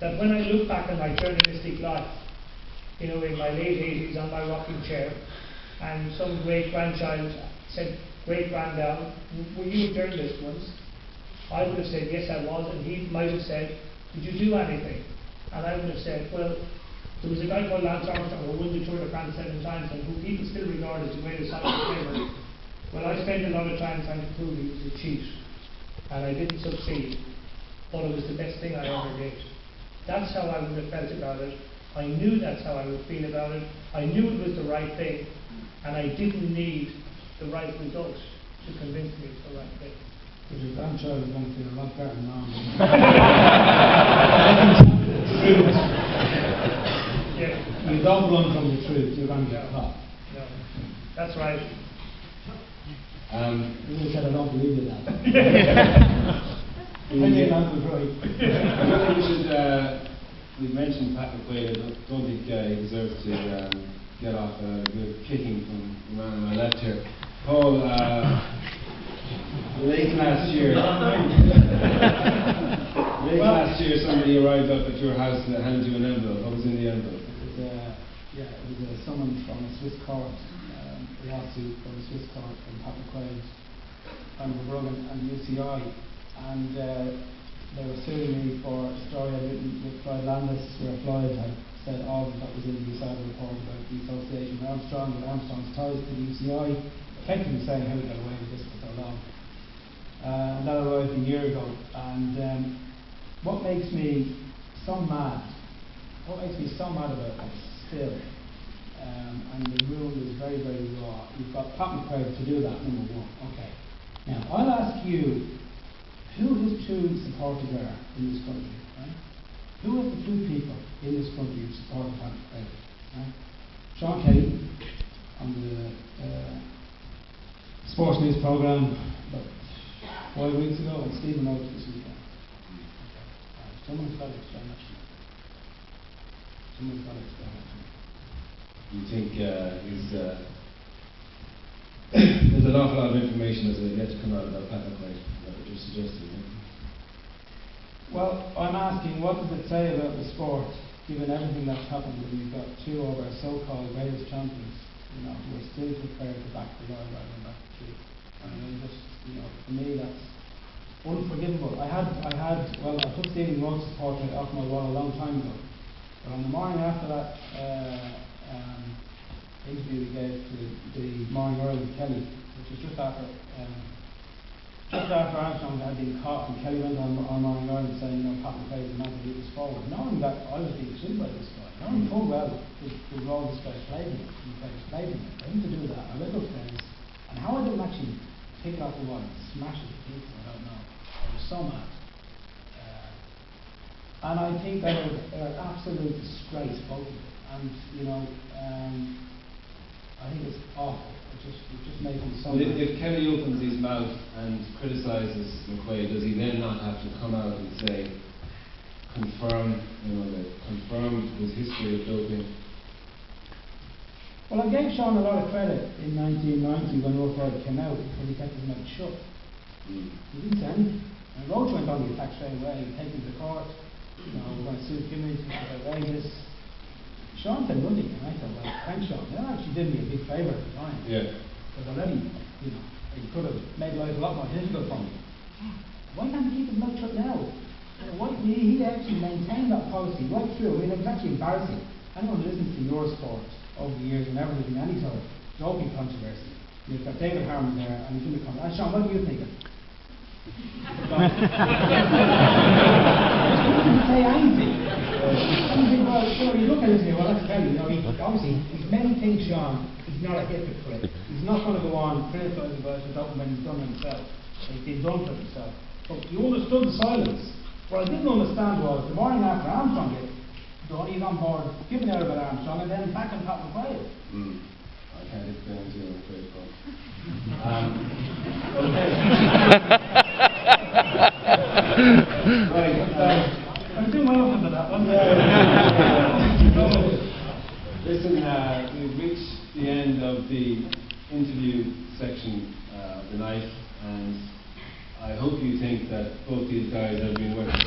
that when I look back on my journalistic life, in my late 80s on my rocking chair, and some great-grandchild said, great-granddad, were you a journalist once? I would have said, yes, I was, and he might have said, did you do anything? And I would have said, well, there was a guy called Lance Armstrong who won the Tour de France 7 times and who people still regard as the greatest cyclist ever. Well, I spent a lot of time trying to prove he was a cheat, and I didn't succeed, but it was the best thing I ever did. That's how I would have felt about it. I knew that's how I would feel about it. I knew it was the right thing, and I didn't need the right result to convince me it's the right thing. But your grandchild is going to feel a lot better than mine. Yeah. You don't run from the truth, you're going to get caught. No, that's right. You said I don't believe you that. We've mentioned Pat McQuaid. I don't think he deserves to get off a good kicking from the man on my left here. Paul, late last year, somebody arrived up at your house and handed you an envelope. What was in the envelope? It was someone from a Swiss court, a lawsuit from a Swiss court from Pat McQuaid, and UCI, and they were suing me for a story I'd written with Floyd Landis, where Floyd had said all that was in the UCI report about the association with Armstrong and Armstrong's ties to the UCI, effectively saying how he got away with this for so long. And that arrived a year ago, and what makes me so mad about this still, and the rule is very, very raw. You've got Pat McQuaid to do that, number one. Okay. Now, I'll ask you who his true supporters are in this country, right? Who are the two people in this country who support Pat McQuaid, right? Sean Kelly on the Sports News programme about 5 weeks ago, and Stephen Roach this weekend. Someone's got to explain that to me. Someone's got to explain that to me. You think there's an awful lot of information that's yet to come out about Pat McQuaid, that what you're suggesting? Well, I'm asking, what does it say about the sport, given everything that's happened, when you've got two of our so-called greatest champions, who are still prepared to back the guy rather than back the truth? And for me, that's unforgivable. I put Stephen Roach's portrait off my wall a long time ago, but on the morning after that interview we gave to the Morning Earl with Kelly, which was just after Armstrong had been caught, and Kelly went on Morning Earl saying, Pat McQuaid is the man to lead us forward, knowing that I was being sued by this guy, knowing full well the role this guy's played in it, I didn't to do that. I went upstairs, and how I didn't actually pick it off the wall and smash it to pieces, I don't know. I was so mad. And I think that they're an absolute disgrace, both of them. And I think it's awful. It just makes me so mad. If Kelly opens his mouth and criticises McQuaid, does he then not have to come out and say, confirm his history of doping? Well, I gave Sean a lot of credit in 1990 when Rough Rider came out, because he kept his mouth shut. He didn't say anything. And Roach went on the attack straight away, taken to court, we're going to sue Kimmage, Vegas. Sean said nothing, and I said, well, thanks Sean. That actually did me a big favour at the time. Yeah. Because already, he could have made life a lot more difficult for me. Why can't he keep his mouth shut now? He actually maintained that policy right through. I mean, it was actually embarrassing. Anyone listens to your sport over the years, whenever there's been any sort of doping controversy, you've got David Harmon there, and he's in the comment. Sean, what do you think? He didn't say anything. Well, you look at it and say, well, that's Kelly. Obviously, he's many things, Sean. He's not a hypocrite. He's not going to go on criticising about the doping when he's done it himself. He's been done for himself. But you understood the silence. What I didn't understand was the morning after Armstrong did, he's on board giving out about Armstrong and then back on Pat McQuaid. I can't explain to you, I'm afraid, Paul. Okay. Right. I'm doing well under that one. Listen, we've reached the end of the interview section of the night, and I hope you think that both these guys have been worth the